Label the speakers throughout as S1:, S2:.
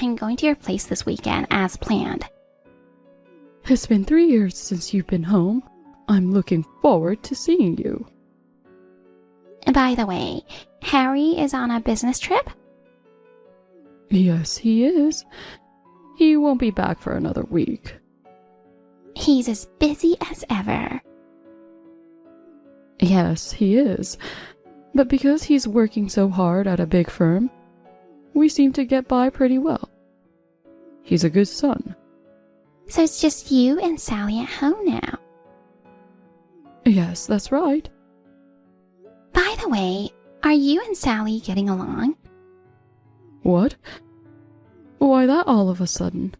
S1: I'm going to your place this weekend as planned.
S2: It's been 3 years since you've been home. I'm looking forward to seeing you.
S1: By the way, Harry is on a business trip?
S2: Yes, he is. He won't be back for another week.
S1: He's as busy as ever.
S2: Yes, he is. But because he's working so hard at a big firm, we seem to get by pretty well. He's a good son.
S1: So it's just you and Sally at home now.
S2: Yes, that's right.
S1: By the way, are you and Sally getting along?
S2: What? Why that all of a sudden?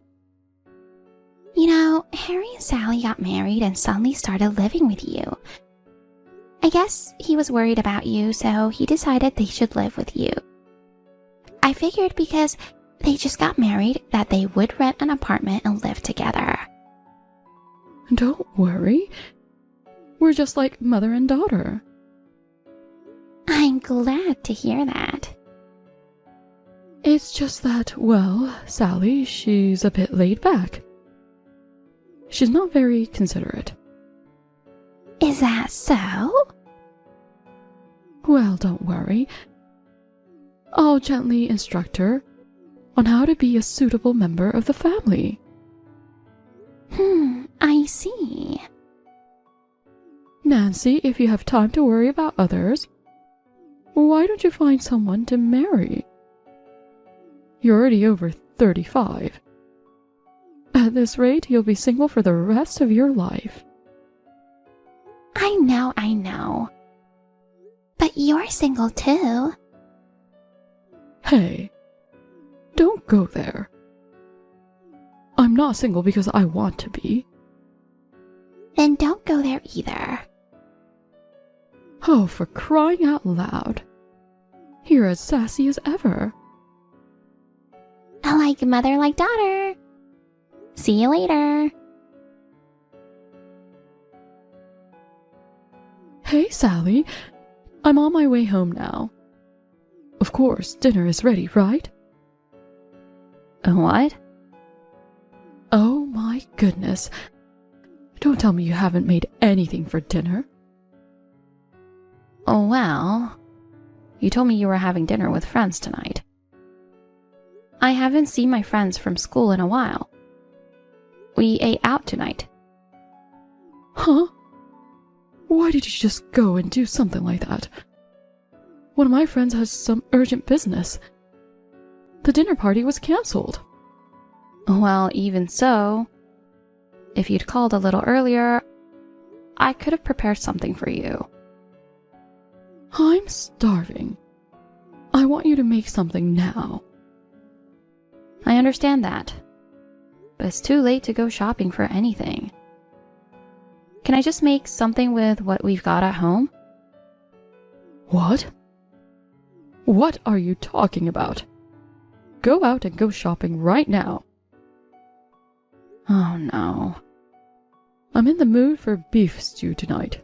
S1: You know, Harry and Sally got married and suddenly started living with you. I guess he was worried about you, so he decided they should live with you. I figured because they just got married that they would rent an apartment and live together.
S2: Don't worry. We're just like mother and daughter.
S1: I'm glad to hear that.
S2: It's just that, well, Sally, she's a bit laid back. She's not very considerate.
S1: Is that so?
S2: Well, don't worry. I'll gently instruct her on how to be a suitable member of the family.
S1: I see.
S2: Nancy, if you have time to worry about others, why don't you find someone to marry? You're already over 35. At this rate, you'll be single for the rest of your life.
S1: I know. But you're single too.
S2: Hey, don't go there. I'm not single because I want to be.
S1: Then don't go there either.
S2: Oh, for crying out loud. You're as sassy as ever.
S1: Like mother, like daughter. See you later.
S2: Hey, Sally. I'm on my way home now. Of course, dinner is ready, right?
S1: What?
S2: Oh my goodness. Don't tell me you haven't made anything for dinner.
S1: Oh, well, you told me you were having dinner with friends tonight. I haven't seen my friends from school in a while. We ate out tonight.
S2: Huh? Why did you just go and do something like that? One of my friends has some urgent business. The dinner party was cancelled.
S1: Well, even so, if you'd called a little earlier, I could have prepared something for you.
S2: I'm starving. I want you to make something now.
S1: I understand that, but it's too late to go shopping for anything. Can I just make something with what we've got at home?
S2: What? What are you talking about? Go out and go shopping right now.
S1: Oh no.
S2: I'm in the mood for beef stew tonight.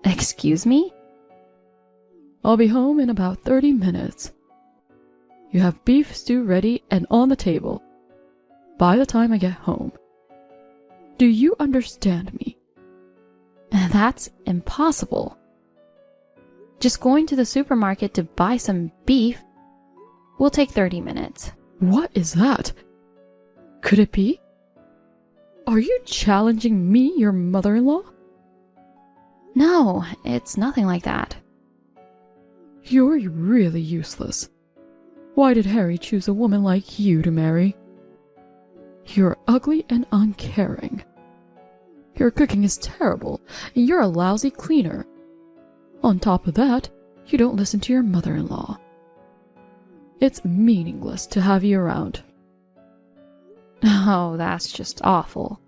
S1: Excuse me?
S2: I'll be home in about 30 minutes. You have beef stew ready and on the table by the time I get home. Do you understand me?
S1: That's impossible. Just going to the supermarket to buy some beef will take 30 minutes.
S2: What is that? Could it be? Are you challenging me, your mother-in-law?
S1: No, it's nothing like that.
S2: You're really useless. Why did Harry choose a woman like you to marry? You're ugly and uncaring. Your cooking is terrible, and you're a lousy cleaner. On top of that, you don't listen to your mother-in-law. It's meaningless to have you around.
S1: Oh, that's just awful.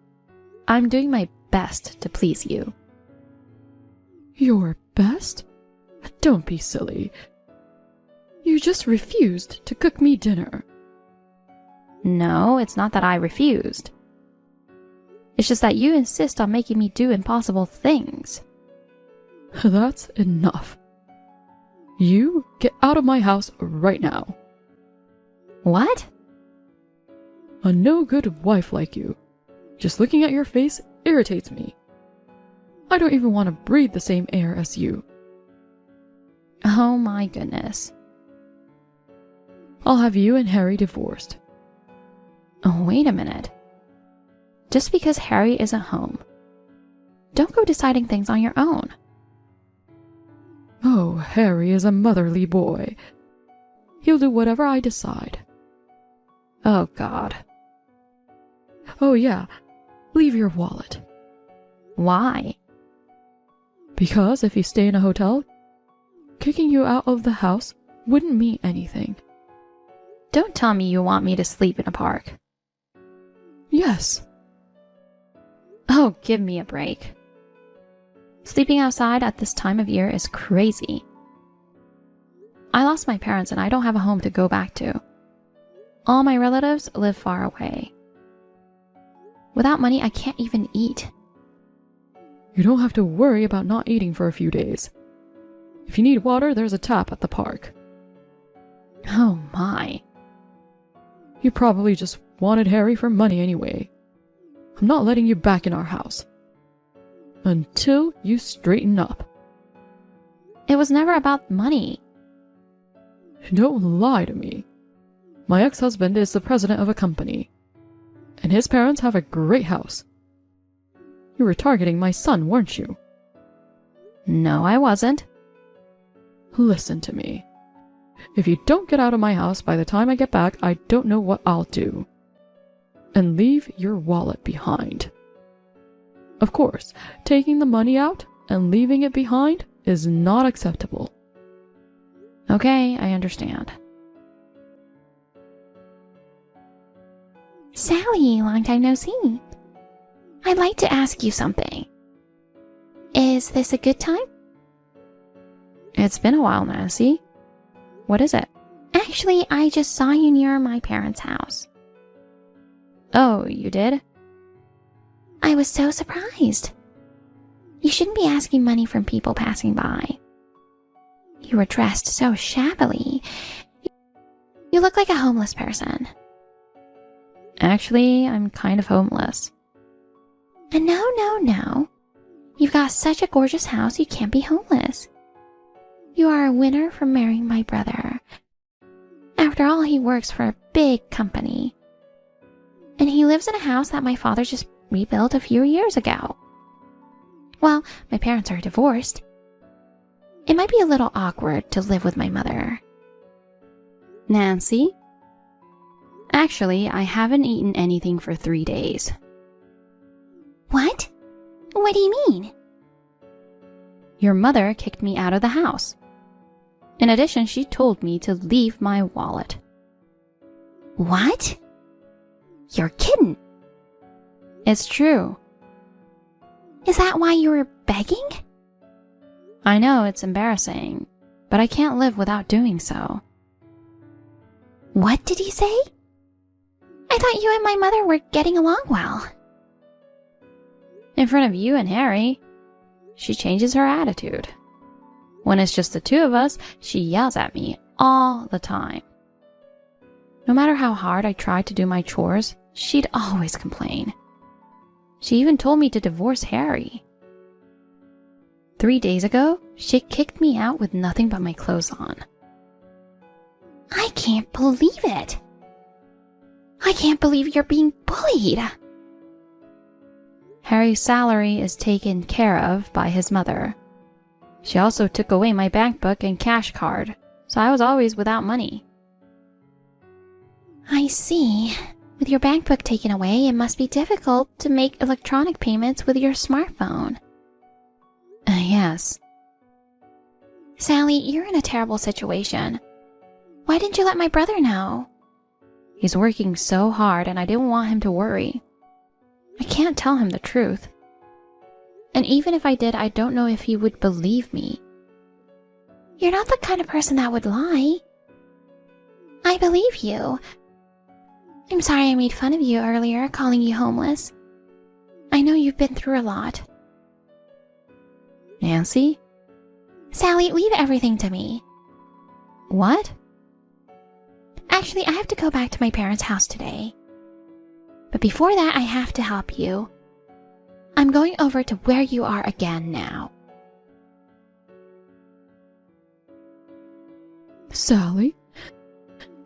S1: I'm doing my best to please you.
S2: Your best? Don't be silly. You just refused to cook me dinner.
S1: No, it's not that I refused. It's just that you insist on making me do impossible things.
S2: That's enough. You get out of my house right now.
S1: What?
S2: A no-good wife like you. Just looking at your face irritates me. I don't even want to breathe the same air as you.
S1: Oh my goodness.
S2: I'll have you and Harry divorced.
S1: Oh, wait a minute. Just because Harry isn't home, don't go deciding things on your own.
S2: Oh, Harry is a motherly boy. He'll do whatever I decide.
S1: Oh, God.
S2: Oh, yeah. Leave your wallet.
S1: Why?
S2: Because if you stay in a hotel, kicking you out of the house wouldn't mean anything.
S1: Don't tell me you want me to sleep in a park.
S2: Yes.
S1: Oh, give me a break. Sleeping outside at this time of year is crazy. I lost my parents and I don't have a home to go back to. All my relatives live far away. Without money, I can't even eat.
S2: You don't have to worry about not eating for a few days. If you need water, there's a tap at the park.
S1: Oh my.
S2: You probably just wanted Harry for money anyway. I'm not letting you back in our house. Until you straighten up.
S1: It was never about money.
S2: Don't lie to me. My ex-husband is the president of a company, and his parents have a great house. You were targeting my son, weren't you?
S1: No, I wasn't.
S2: Listen to me. If you don't get out of my house by the time I get back, I don't know what I'll do. And leave your wallet behind. Of course, taking the money out and leaving it behind is not acceptable.
S1: Okay, I understand. Sally, long time no see. I'd like to ask you something. Is this a good time? It's been a while, Nancy. What is it? Actually, I just saw you near my parents' house. Oh, you did? I was so surprised. You shouldn't be asking money from people passing by. You were dressed so shabbily. You look like a homeless person. Actually, I'm kind of homeless. And no. You've got such a gorgeous house, you can't be homeless. You are a winner for marrying my brother. After all, he works for a big company. And he lives in a house that my father just rebuilt a few years ago. Well, my parents are divorced. It might be a little awkward to live with my mother. Nancy? Actually, I haven't eaten anything for 3 days. What? What do you mean? Your mother kicked me out of the house. In addition, she told me to leave my wallet. What? You're kidding. It's true. Is that why you were begging? I know it's embarrassing, but I can't live without doing so. What did he say? I thought you and my mother were getting along well. In front of you and Harry, she changes her attitude. When it's just the two of us, she yells at me all the time. No matter how hard I tried to do my chores, she'd always complain. She even told me to divorce Harry. 3 days ago, she kicked me out with nothing but my clothes on. I can't believe it. I can't believe you're being bullied. Harry's salary is taken care of by his mother. She also took away my bank book and cash card, so I was always without money. I see. With your bank book taken away, it must be difficult to make electronic payments with your smartphone. Yes. Sally, you're in a terrible situation. Why didn't you let my brother know? He's working so hard and I didn't want him to worry. I can't tell him the truth. And even if I did, I don't know if he would believe me. You're not the kind of person that would lie. I believe you. I'm sorry I made fun of you earlier, calling you homeless. I know you've been through a lot. Nancy? Sally, leave everything to me. What? Actually, I have to go back to my parents' house today. But before that, I have to help you. I'm going over to where you are again now.
S2: Sally,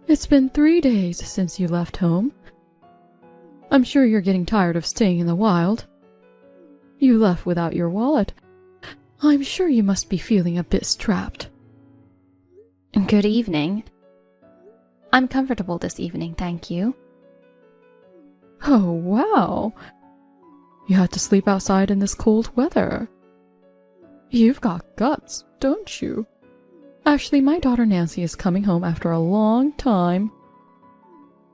S2: it's been 3 days since you left home. I'm sure you're getting tired of staying in the wild. You left without your wallet. I'm sure you must be feeling a bit strapped.
S1: Good evening. I'm comfortable this evening, thank you.
S2: Oh, wow. You had to sleep outside in this cold weather. You've got guts, don't you? Actually, my daughter Nancy is coming home after a long time.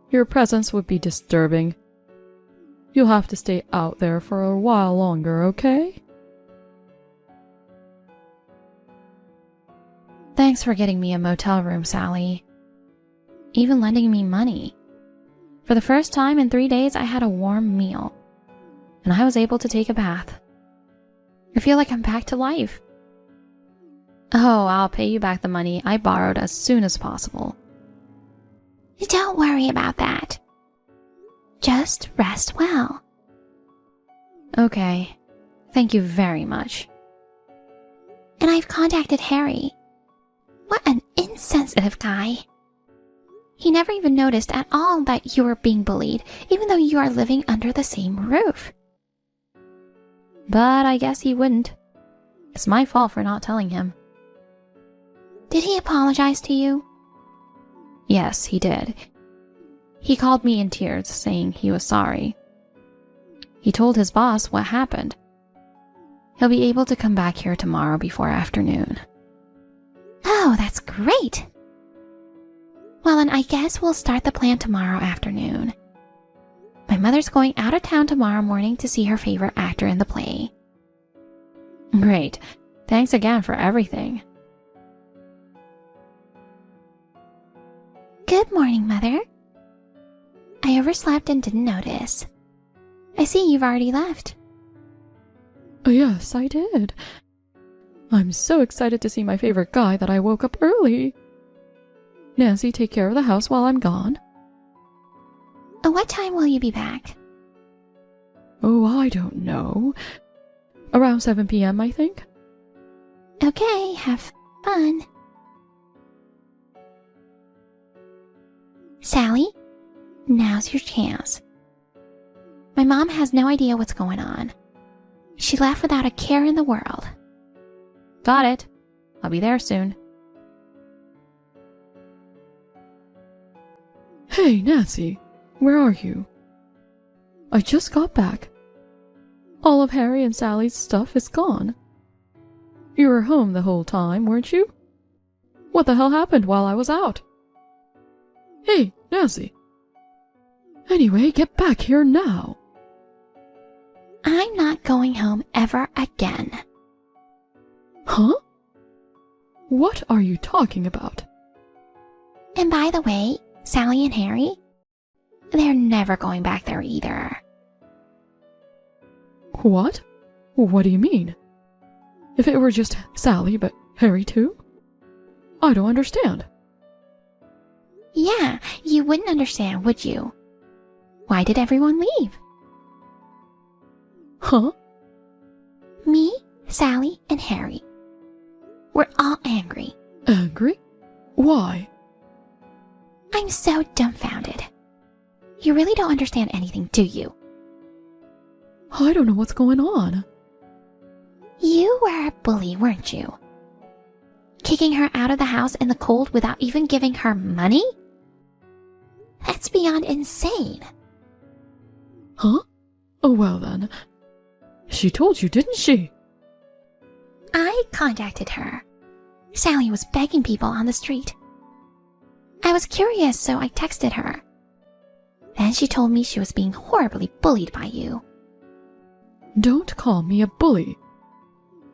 S2: Your presence would be disturbing. You'll have to stay out there for a while longer, okay?
S1: Thanks for getting me a motel room, Sally. Even lending me money. For the first time in 3 days, I had a warm meal. And I was able to take a bath. I feel like I'm back to life. Oh, I'll pay you back the money I borrowed as soon as possible. Don't worry about that. Just rest well. Okay. Thank you very much. And I've contacted Harry. What an insensitive guy. He never even noticed at all that you were being bullied, even though you are living under the same roof. But I guess he wouldn't. It's my fault for not telling him. Did he apologize to you? Yes, he did. He called me in tears, saying he was sorry. He told his boss what happened. He'll be able to come back here tomorrow before afternoon. Oh, that's great! Well, then I guess we'll start the plan tomorrow afternoon. My mother's going out of town tomorrow morning to see her favorite actor in the play. Great. Thanks again for everything. Good morning, Mother. I overslept and didn't notice. I see you've already left.
S2: Yes, I did. I'm so excited to see my favorite guy that I woke up early. Nancy, take care of the house while I'm gone.
S1: What time will you be back?
S2: Oh, I don't know. Around 7 p.m., I think.
S1: Okay, have fun. Sally, now's your chance. My mom has no idea what's going on. She left without a care in the world. Got it. I'll be there soon.
S2: Hey, Nancy, where are you? I just got back. All of Harry and Sally's stuff is gone. You were home the whole time, weren't you? What the hell happened while I was out? Hey, Nancy. Anyway, get back here now.
S1: I'm not going home ever again.
S2: Huh? What are you talking about?
S1: And by the way, Sally and Harry, they're never going back there either.
S2: What? What do you mean? If it were just Sally, but Harry too? I don't understand.
S1: Yeah, you wouldn't understand, would you? Why did everyone leave?
S2: Huh?
S1: Me, Sally, and Harry. We're all angry.
S2: Angry? Why?
S1: I'm so dumbfounded. You really don't understand anything, do you?
S2: I don't know what's going on.
S1: You were a bully, weren't you? Kicking her out of the house in the cold without even giving her money? That's beyond insane.
S2: Huh? Oh, well then. She told you, didn't she?
S1: I contacted her. Sally was begging people on the street. I was curious, so I texted her. Then she told me she was being horribly bullied by you.
S2: Don't call me a bully.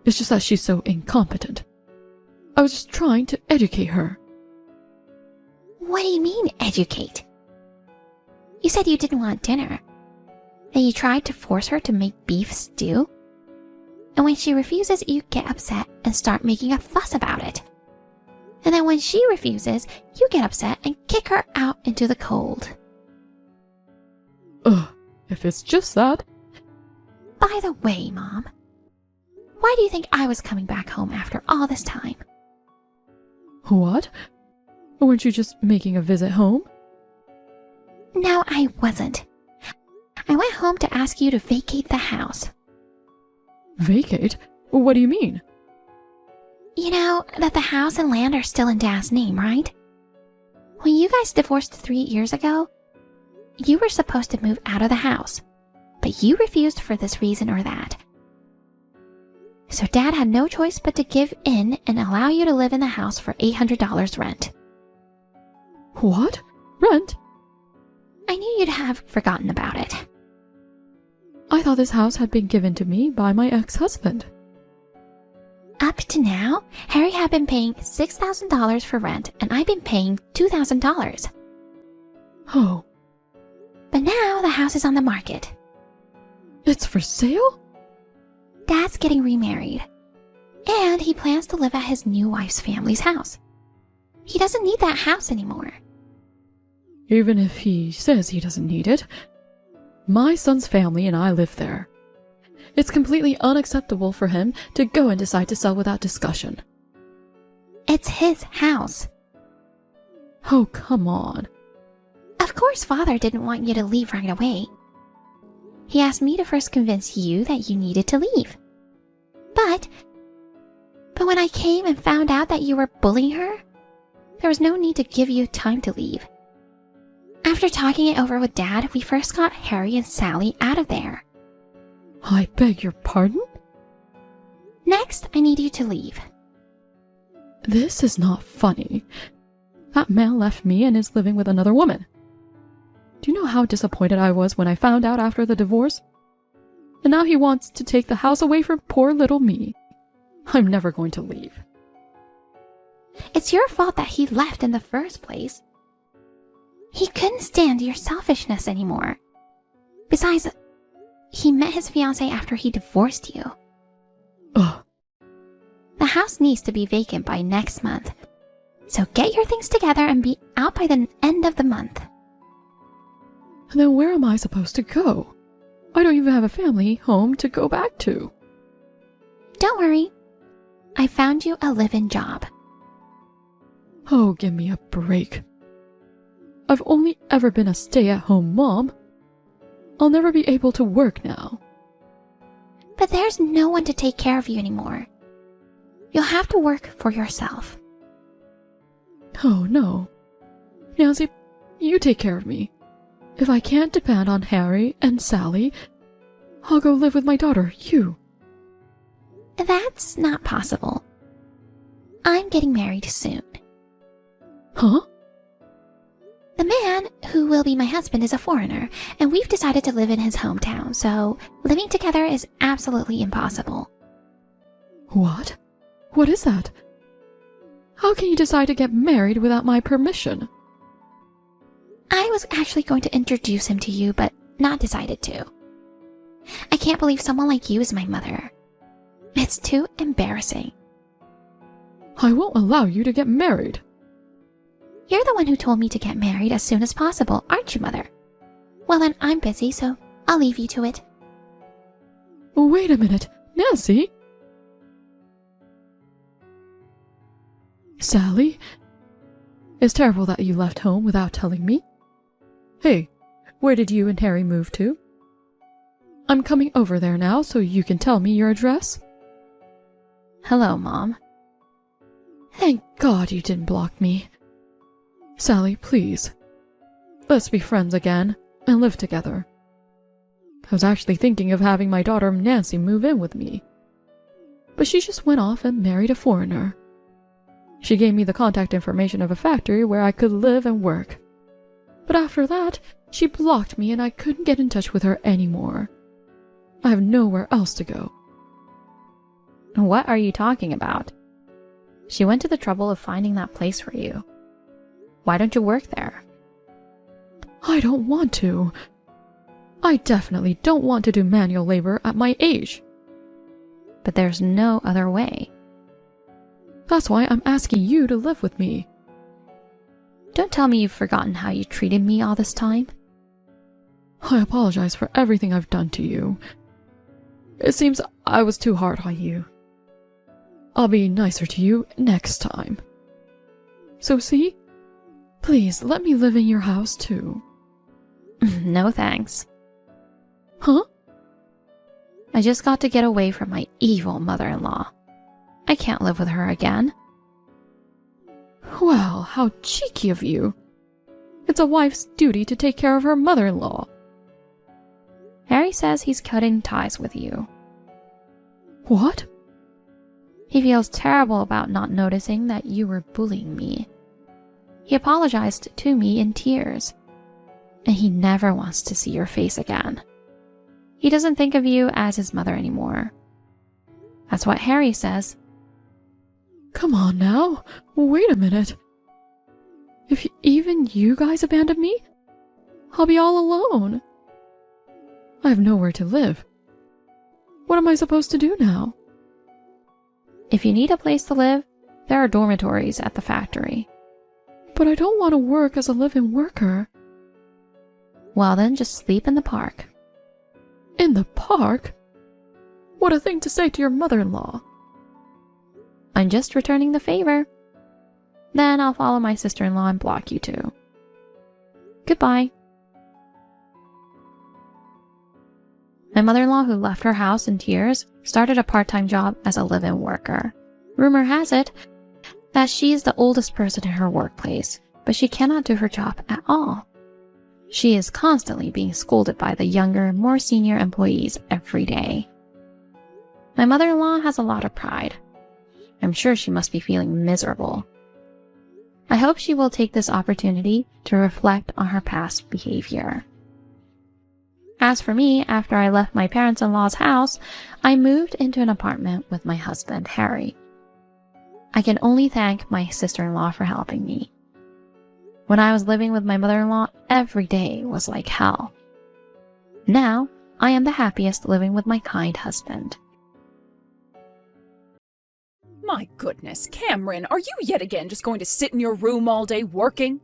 S2: It's just that she's so incompetent. I was just trying to educate her.
S1: What do you mean, educate? You said you didn't want dinner. Then you tried to force her to make beef stew. And when she refuses, you get upset and start making a fuss about it. And then when she refuses, you get upset and kick her out into the cold.
S2: Ugh, if it's just that.
S1: By the way, Mom, why do you think I was coming back home after all this time?
S2: What? Weren't you just making a visit home?
S1: No, I wasn't. I went home to ask you to vacate the house.
S2: Vacate? What do you mean?
S1: You know that the house and land are still in Dad's name, right? When you guys divorced 3 years ago, you were supposed to move out of the house, but you refused for this reason or that. So Dad had no choice but to give in and allow you to live in the house for $800 rent.
S2: What? Rent?
S1: I knew you'd have forgotten about it.
S2: I thought this house had been given to me by my ex-husband.
S1: Up to now, Harry had been paying $6,000 for rent, and I've been paying $2,000.
S2: Oh,
S1: But now the house is on the market.
S2: it's for sale?
S1: Dad's getting remarried, and he plans to live at his new wife's family's house. He doesn't need that house anymore.
S2: Even if he says he doesn't need it, my son's family and I live there. It's completely unacceptable for him to go and decide to sell without discussion.
S1: It's his house.
S2: Oh, come on.
S1: Of course, Father didn't want you to leave right away. He asked me to first convince you that you needed to leave. But when I came and found out that you were bullying her, there was no need to give you time to leave. After talking it over with Dad, we first got Harry and Sally out of there.
S2: I beg your pardon?
S1: Next, I need you to leave.
S2: This is not funny. That man left me and is living with another woman. Do you know how disappointed I was when I found out after the divorce? And now he wants to take the house away from poor little me. I'm never going to leave.
S1: It's your fault that he left in the first place. He couldn't stand your selfishness anymore. Besides, he met his fiancée after he divorced you.
S2: Ugh.
S1: The house needs to be vacant by next month. So get your things together and be out by the end of the month.
S2: Then where am I supposed to go? I don't even have a family home to go back to.
S1: Don't worry. I found you a live-in job.
S2: Oh, give me a break. I've only ever been a stay-at-home mom. I'll never be able to work now.
S1: But there's no one to take care of you anymore. You'll have to work for yourself.
S2: Oh, no. Nancy, you take care of me. If I can't depend on Harry and Sally, I'll go live with my daughter, you.
S1: That's not possible. I'm getting married soon.
S2: Huh?
S1: The man who will be my husband is a foreigner, and we've decided to live in his hometown, so living together is absolutely impossible.
S2: What? What is that? How can you decide to get married without my permission?
S1: I was actually going to introduce him to you, but not decided to. I can't believe someone like you is my mother. It's too embarrassing.
S2: I won't allow you to get married.
S1: You're the one who told me to get married as soon as possible, aren't you, Mother? Well, then I'm busy, so I'll leave you to it.
S2: Wait a minute, Nancy? Sally? It's terrible that you left home without telling me. Hey, where did you and Harry move to? I'm coming over there now so you can tell me your address.
S1: Hello, Mom.
S2: Thank God you didn't block me. Sally, please. Let's be friends again and live together. I was actually thinking of having my daughter Nancy move in with me. But she just went off and married a foreigner. She gave me the contact information of a factory where I could live and work. But after that, she blocked me and I couldn't get in touch with her anymore. I have nowhere else to go.
S1: What are you talking about? She went to the trouble of finding that place for you. Why don't you work there?
S2: I don't want to. I definitely don't want to do manual labor at my age.
S1: But there's no other way.
S2: That's why I'm asking you to live with me.
S1: Don't tell me you've forgotten how you treated me all this time.
S2: I apologize for everything I've done to you. It seems I was too hard on you. I'll be nicer to you next time. So see? Please let me live in your house too.
S1: No thanks.
S2: Huh?
S1: I just got to get away from my evil mother-in-law. I can't live with her again.
S2: Well, how cheeky of you. It's a wife's duty to take care of her mother-in-law.
S1: Harry says he's cutting ties with you.
S2: What?
S1: He feels terrible about not noticing that you were bullying me. He apologized to me in tears, and he never wants to see your face again. He doesn't think of you as his mother anymore. That's what Harry says.
S2: Come on now, wait a minute. If even you guys abandon me, I'll be all alone. I have nowhere to live. What am I supposed to do now?
S1: If you need a place to live, there are dormitories at the factory.
S2: But I don't want to work as a live-in worker.
S1: Well then, just sleep in the park.
S2: In the park? What a thing to say to your mother-in-law.
S1: I'm just returning the favor. Then I'll follow my sister-in-law and block you too. Goodbye. My mother-in-law, who left her house in tears, started a part-time job as a live-in worker. Rumor has it that she is the oldest person in her workplace, but she cannot do her job at all. She is constantly being scolded by the younger, more senior employees every day. My mother-in-law has a lot of pride. I'm sure she must be feeling miserable. I hope she will take this opportunity to reflect on her past behavior. As for me, after I left my parents-in-law's house, I moved into an apartment with my husband, Harry. I can only thank my sister-in-law for helping me. When I was living with my mother-in-law, every day was like hell. Now, I am the happiest living with my kind husband.
S3: My goodness, Cameron, are you yet again just going to sit in your room all day working?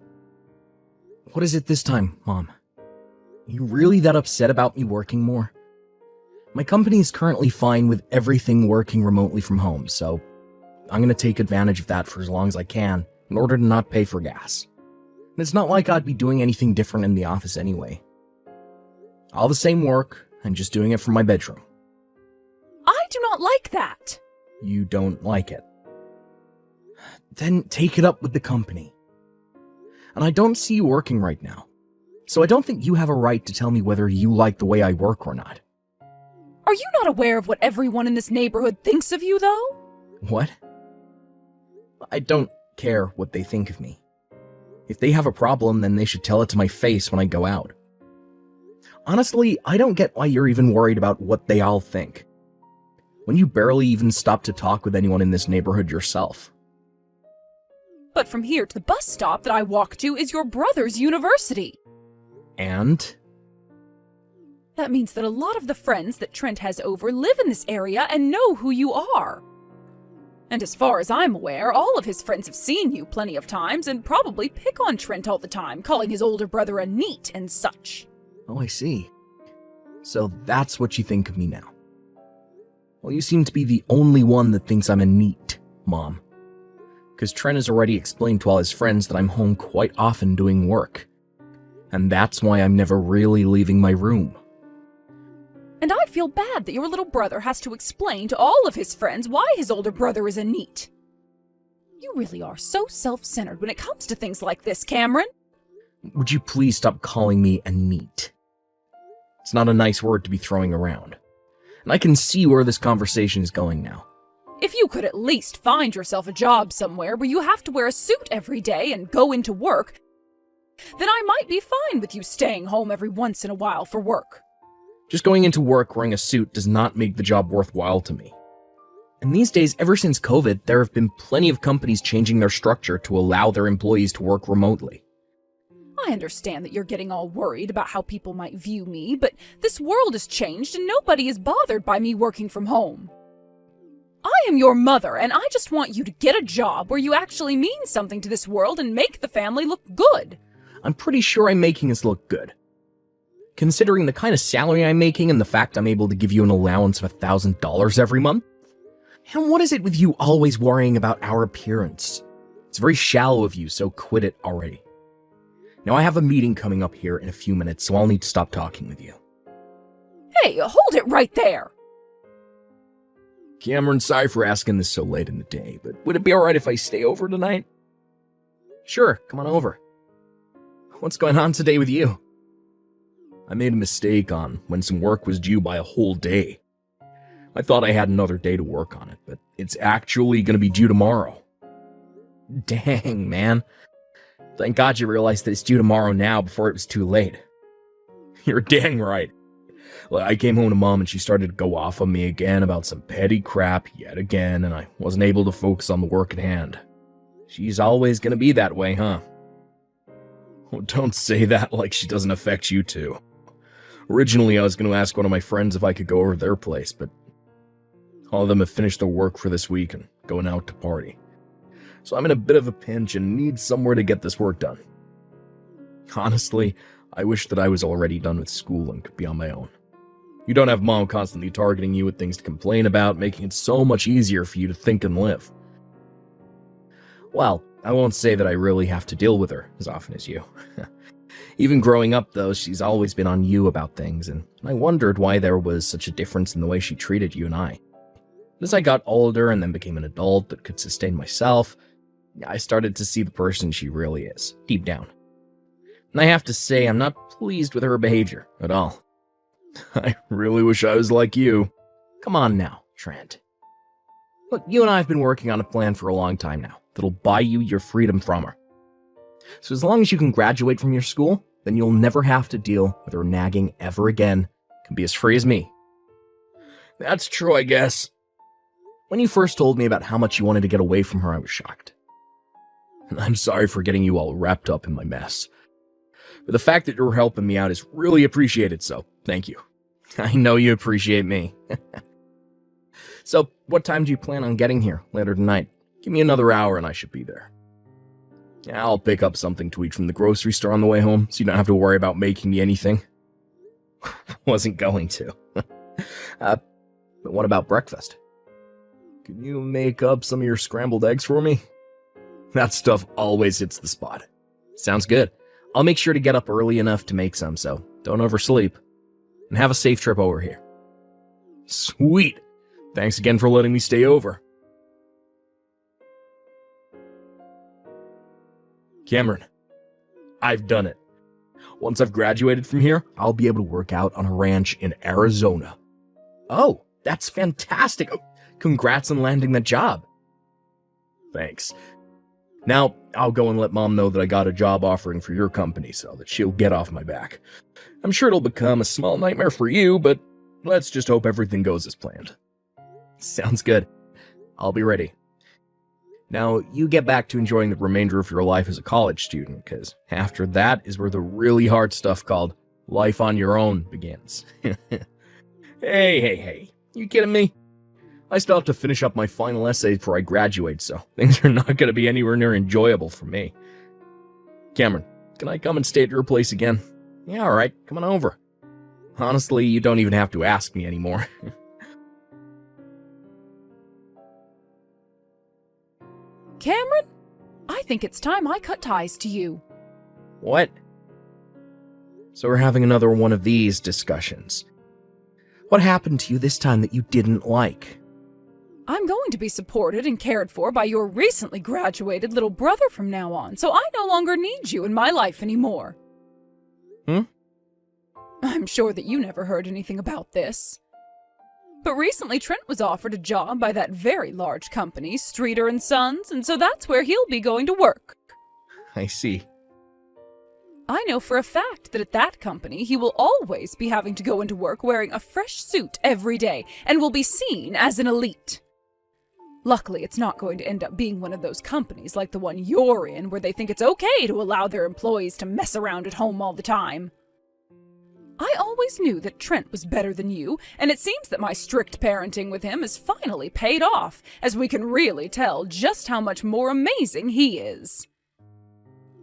S4: What is it this time, Mom? Are you really that upset about me working more? My company is currently fine with everything working remotely from home, so I'm going to take advantage of that for as long as I can in order to not pay for gas. And it's not like I'd be doing anything different in the office anyway. All the same work, I'm just doing it from my bedroom.
S3: I do not like that.
S4: You don't like it. Then take it up with the company. And I don't see you working right now, so I don't think you have a right to tell me whether you like the way I work or not.
S3: Are you not aware of what everyone in this neighborhood thinks of you, though?
S4: What? I don't care what they think of me. If they have a problem, then they should tell it to my face when I go out. Honestly, I don't get why you're even worried about what they all think, when you barely even stop to talk with anyone in this neighborhood yourself.
S3: But from here to the bus stop that I walk to is your brother's university.
S4: And?
S3: That means that a lot of the friends that Trent has over live in this area and know who you are. And as far as I'm aware, all of his friends have seen you plenty of times and probably pick on Trent all the time, calling his older brother a neat and such.
S4: Oh, I see. So that's what you think of me now. Well, you seem to be the only one that thinks I'm a neat, Mom. Because Trent has already explained to all his friends that I'm home quite often doing work. And that's why I'm never really leaving my room.
S3: And I feel bad that your little brother has to explain to all of his friends why his older brother is a neat. You really are so self-centered when it comes to things like this, Cameron.
S4: Would you please stop calling me a neat? It's not a nice word to be throwing around. And I can see where this conversation is going now.
S3: If you could at least find yourself a job somewhere where you have to wear a suit every day and go into work, then I might be fine with you staying home every once in a while for work.
S4: Just going into work wearing a suit does not make the job worthwhile to me. And these days, ever since COVID, there have been plenty of companies changing their structure to allow their employees to work remotely.
S3: I understand that you're getting all worried about how people might view me, but this world has changed and nobody is bothered by me working from home. I am your mother, and I just want you to get a job where you actually mean something to this world and make the family look good.
S4: I'm pretty sure I'm making us look good. considering the kind of salary I'm making and the fact I'm able to give you an allowance of $1,000 every month. And what is it with you always worrying about our appearance? It's very shallow of you, so quit it already. Now I have a meeting coming up here in a few minutes, so I'll need to stop talking with you.
S3: Hey, hold it right there!
S4: Cameron, sorry for asking this so late in the day, but would it be alright if I stay over tonight? Sure, come on over. What's going on today with you? I made a mistake on when some work was due by a whole day. I thought I had another day to work on it, but it's actually going to be due tomorrow. Dang, man. Thank God you realized that it's due tomorrow now before it was too late. You're dang right. I came home to Mom and she started to go off on me again about some petty crap yet again, and I wasn't able to focus on the work at hand. She's always going to be that way, huh? Oh, don't say that like she doesn't affect you too. Originally, I was going to ask one of my friends if I could go over to their place, but all of them have finished their work for this week and going out to party. So I'm in a bit of a pinch and need somewhere to get this work done. Honestly, I wish that I was already done with school and could be on my own. You don't have Mom constantly targeting you with things to complain about, making it so much easier for you to think and live. Well, I won't say that I really have to deal with her as often as you. Even growing up, though, she's always been on you about things, and I wondered why there was such a difference in the way she treated you and I. As I got older and then became an adult that could sustain myself, I started to see the person she really is, deep down. And I have to say, I'm not pleased with her behavior at all. I really wish I was like you. Come on now, Trent. Look, you and I have been working on a plan for a long time now that'll buy you your freedom from her. So as long as you can graduate from your school, then you'll never have to deal with her nagging ever again. You can be as free as me. That's true, I guess. When you first told me about how much you wanted to get away from her, I was shocked. And I'm sorry for getting you all wrapped up in my mess. But the fact that you're helping me out is really appreciated, so thank you. I know you appreciate me. So, what time do you plan on getting here later tonight? Give me another hour and I should be there. I'll pick up something to eat from the grocery store on the way home, so you don't have to worry about making me anything. Wasn't going to. But what about breakfast? Can you make up some of your scrambled eggs for me? That stuff always hits the spot. Sounds good. I'll make sure to get up early enough to make some, so don't oversleep. And have a safe trip over here. Sweet! Thanks again for letting me stay over. Cameron, I've done it. Once I've graduated from here, I'll be able to work out on a ranch in Arizona. Oh, that's fantastic. Oh, congrats on landing that job. Thanks. Now, I'll go and let Mom know that I got a job offering for your company so that she'll get off my back. I'm sure it'll become a small nightmare for you, but let's just hope everything goes as planned. Sounds good. I'll be ready. Now, you get back to enjoying the remainder of your life as a college student, because after that is where the really hard stuff called life on your own begins. Hey, you kidding me? I still have to finish up my final essay before I graduate, so things are not going to be anywhere near enjoyable for me. Cameron, can I come and stay at your place again? Yeah, alright, come on over. Honestly, you don't even have to ask me anymore.
S3: Cameron, I think it's time I cut ties to you.
S4: What? So we're having another one of these discussions. What happened to you this time that you didn't like?
S3: I'm going to be supported and cared for by your recently graduated little brother from now on, so I no longer need you in my life anymore. I'm sure that you never heard anything about this. But recently Trent was offered a job by that very large company, Streeter & Sons, and so that's where he'll be going to work.
S4: I see.
S3: I know for a fact that at that company he will always be having to go into work wearing a fresh suit every day and will be seen as an elite. Luckily, it's not going to end up being one of those companies like the one you're in where they think it's okay to allow their employees to mess around at home all the time. I always knew that Trent was better than you, and it seems that my strict parenting with him has finally paid off, as we can really tell just how much more amazing he is.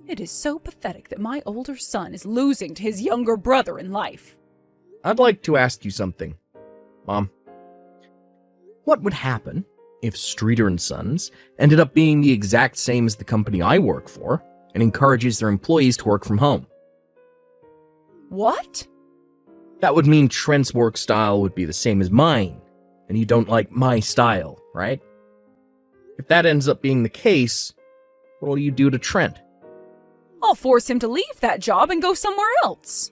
S3: It is so pathetic that my older son is losing to his younger brother in life.
S4: I'd like to ask you something, Mom. What would happen if Streeter and Sons ended up being the exact same as the company I work for and encourages their employees to work from home?
S3: What?
S4: That would mean Trent's work style would be the same as mine, and you don't like my style, right? If that ends up being the case, what'll you do to Trent?
S3: I'll force him to leave that job and go somewhere else.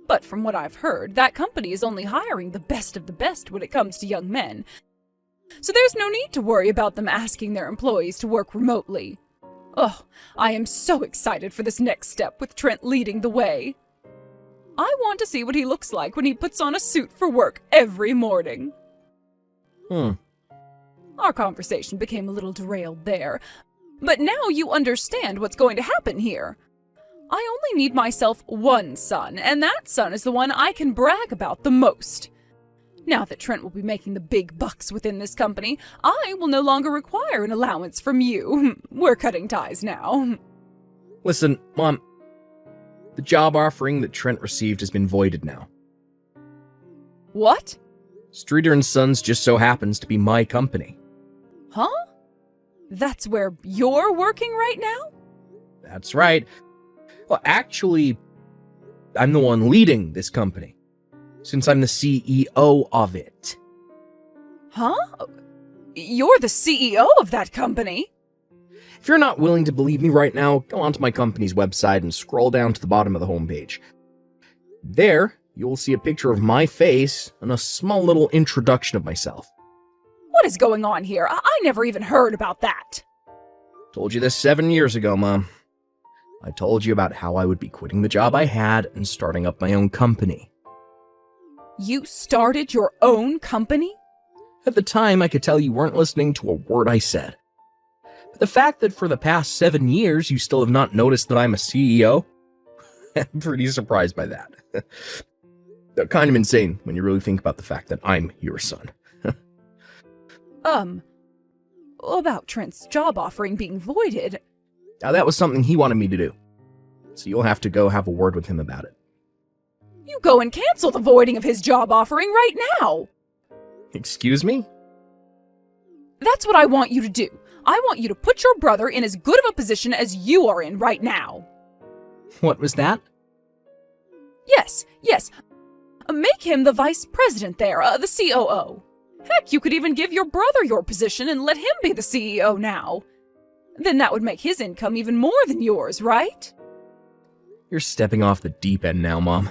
S3: But from what I've heard, that company is only hiring the best of the best when it comes to young men. So there's no need to worry about them asking their employees to work remotely. Oh, I am so excited for this next step with Trent leading the way. I want to see what he looks like when he puts on a suit for work every morning. Our conversation became a little derailed there, but now you understand what's going to happen here. I only need myself one son, and that son is the one I can brag about the most. Now that Trent will be making the big bucks within this company, I will no longer require an allowance from you. We're cutting ties now.
S4: Listen, Mom. The job offering that Trent received has been voided now.
S3: What?
S4: Streeter and Sons just so happens to be my company.
S3: Huh? That's where you're working right now?
S4: That's right. Well, actually, I'm the one leading this company, since I'm the CEO of it.
S3: Huh? You're the CEO of that company?
S4: If you're not willing to believe me right now, go onto my company's website and scroll down to the bottom of the homepage. There, you'll see a picture of my face and a small little introduction of myself.
S3: What is going on here? I never even heard about that.
S4: Told you this 7 years ago, Mom. I told you about how I would be quitting the job I had and starting up my own company.
S3: You started your own company?
S4: At the time, I could tell you weren't listening to a word I said. But the fact that for the past 7 years you still have not noticed that I'm a CEO? I'm pretty surprised by that. They're kind of insane when you really think about the fact that I'm your son.
S3: About Trent's job offering being voided.
S4: Now that was something he wanted me to do. So you'll have to go have a word with him about it.
S3: You go and cancel the voiding of his job offering right now.
S4: Excuse me?
S3: That's what I want you to do. I want you to put your brother in as good of a position as you are in right now.
S4: What was that?
S3: Yes. Make him the vice president there, the COO. Heck, you could even give your brother your position and let him be the CEO now. Then that would make his income even more than yours, right?
S4: You're stepping off the deep end now, Mom.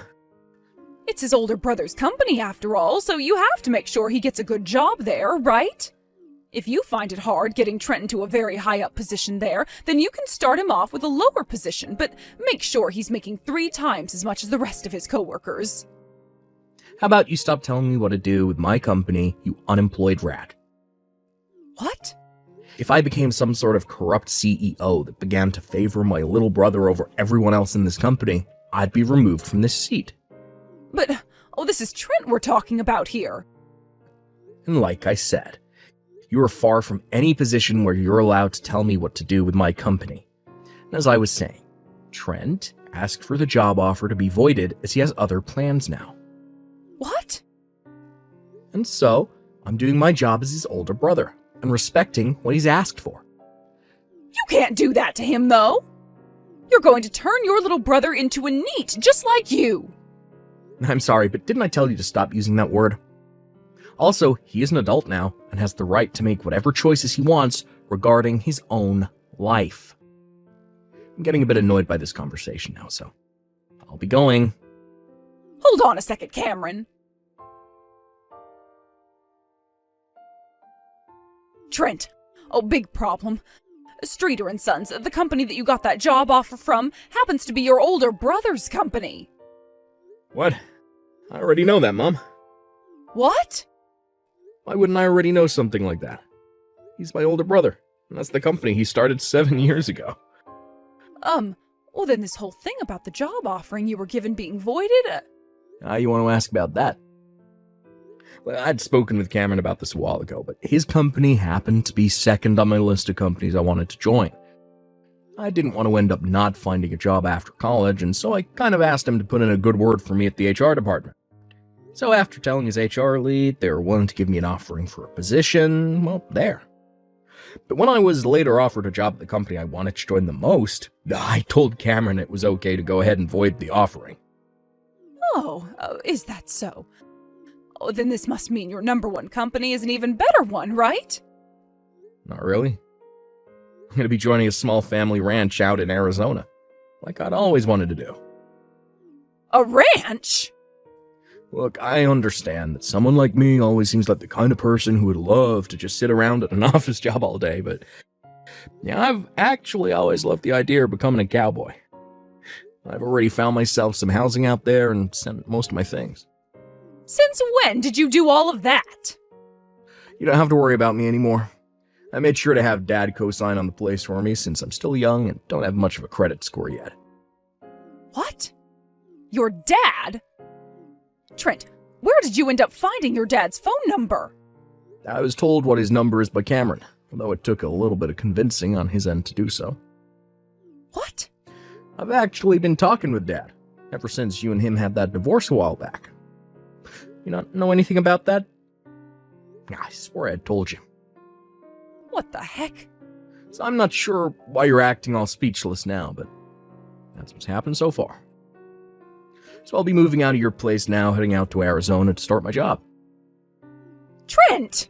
S3: It's his older brother's company after all, so you have to make sure he gets a good job there, right? If you find it hard getting Trent into a very high up position there, then you can start him off with a lower position, but make sure he's making 3 times as much as the rest of his coworkers.
S4: How about you stop telling me what to do with my company, you unemployed rat?
S3: What?
S4: If I became some sort of corrupt CEO that began to favor my little brother over everyone else in this company, I'd be removed from this seat.
S3: But, this is Trent we're talking about here.
S4: And like I said, you are far from any position where you're allowed to tell me what to do with my company. And as I was saying, Trent asked for the job offer to be voided as he has other plans now.
S3: What?
S4: And so, I'm doing my job as his older brother and respecting what he's asked for.
S3: You can't do that to him, though. You're going to turn your little brother into a NEET, just like you.
S4: I'm sorry, but didn't I tell you to stop using that word? Also, he is an adult now and has the right to make whatever choices he wants regarding his own life. I'm getting a bit annoyed by this conversation now, so I'll be going.
S3: Hold on a second, Cameron. Trent. Big problem. Streeter and Sons, the company that you got that job offer from, happens to be your older brother's company.
S4: What? I already know that, Mom.
S3: What?
S4: Why wouldn't I already know something like that? He's my older brother, and that's the company he started 7 years ago.
S3: Well then this whole thing about the job offering you were given being voided?
S4: You want to ask about that? Well, I'd spoken with Cameron about this a while ago, but his company happened to be second on my list of companies I wanted to join. I didn't want to end up not finding a job after college, and so I kind of asked him to put in a good word for me at the HR department. So after telling his HR lead they were willing to give me an offering for a position, well, there. But when I was later offered a job at the company I wanted to join the most, I told Cameron it was okay to go ahead and void the offering.
S3: Oh, is that so? Oh, then this must mean your number one company is an even better one, right?
S4: Not really. I'm going to be joining a small family ranch out in Arizona, like I'd always wanted to do.
S3: A ranch?
S4: Look, I understand that someone like me always seems like the kind of person who would love to just sit around at an office job all day, but yeah, I've actually always loved the idea of becoming a cowboy. I've already found myself some housing out there and sent most of my things.
S3: Since when did you do all of that?
S4: You don't have to worry about me anymore. I made sure to have Dad co-sign on the place for me since I'm still young and don't have much of a credit score yet.
S3: What? Your dad? Trent, where did you end up finding your dad's phone number?
S4: I was told what his number is by Cameron, although it took a little bit of convincing on his end to do so.
S3: What?
S4: I've actually been talking with Dad, ever since you and him had that divorce a while back. You not know anything about that? I swore I had told you.
S3: What the heck?
S4: So I'm not sure why you're acting all speechless now, but that's what's happened so far. So I'll be moving out of your place now, heading out to Arizona to start my job.
S3: Trent!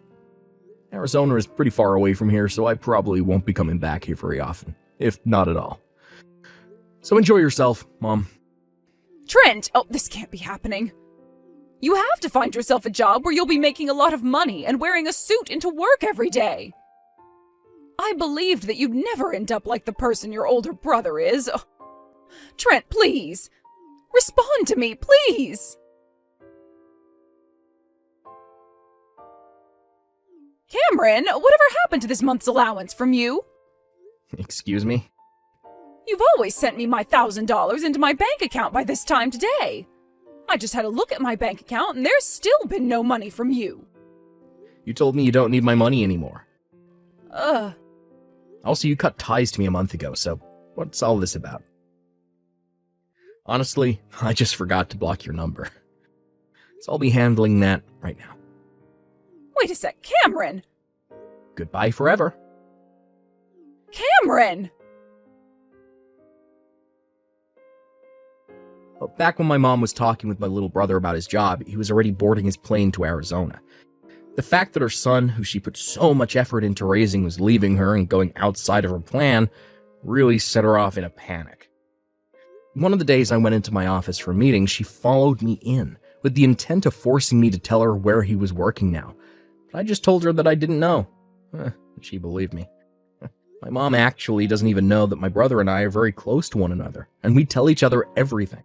S4: Arizona is pretty far away from here, so I probably won't be coming back here very often, if not at all. So enjoy yourself, Mom.
S3: Trent! Oh, this can't be happening. You have to find yourself a job where you'll be making a lot of money and wearing a suit into work every day. I believed that you'd never end up like the person your older brother is. Oh. Trent, please! Respond to me, please! Cameron, whatever happened to this month's allowance from you?
S4: Excuse me?
S3: You've always sent me my $1,000 into my bank account by this time today. I just had a look at my bank account and there's still been no money from you.
S4: You told me you don't need my money anymore.
S3: Ugh.
S4: Also, you cut ties to me a month ago, so what's all this about? Honestly, I just forgot to block your number. So I'll be handling that right now.
S3: Wait a sec, Cameron!
S4: Goodbye forever.
S3: Cameron!
S4: Well, back when my mom was talking with my little brother about his job, he was already boarding his plane to Arizona. The fact that her son, who she put so much effort into raising, was leaving her and going outside of her plan really set her off in a panic. One of the days I went into my office for a meeting, she followed me in with the intent of forcing me to tell her where he was working now. But I just told her that I didn't know. She believed me. My mom actually doesn't even know that my brother and I are very close to one another, and we tell each other everything.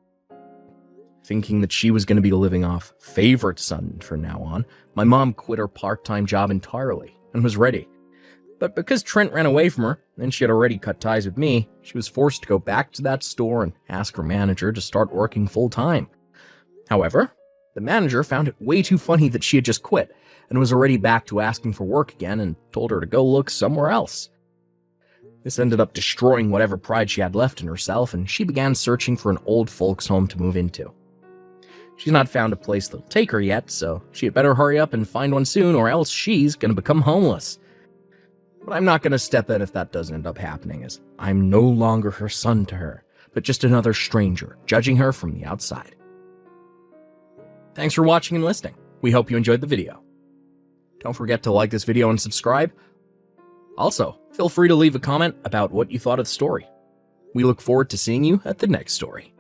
S4: Thinking that she was going to be living off favorite son from now on, my mom quit her part-time job entirely and was ready. But because Trent ran away from her, and she had already cut ties with me, she was forced to go back to that store and ask her manager to start working full-time. However, the manager found it way too funny that she had just quit and was already back to asking for work again and told her to go look somewhere else. This ended up destroying whatever pride she had left in herself, and she began searching for an old folks' home to move into. She's not found a place that'll take her yet, so she had better hurry up and find one soon, or else she's gonna become homeless. But I'm not gonna step in if that doesn't end up happening, as I'm no longer her son to her, but just another stranger, judging her from the outside. Thanks for watching and listening. We hope you enjoyed the video. Don't forget to like this video and subscribe. Also, feel free to leave a comment about what you thought of the story. We look forward to seeing you at the next story.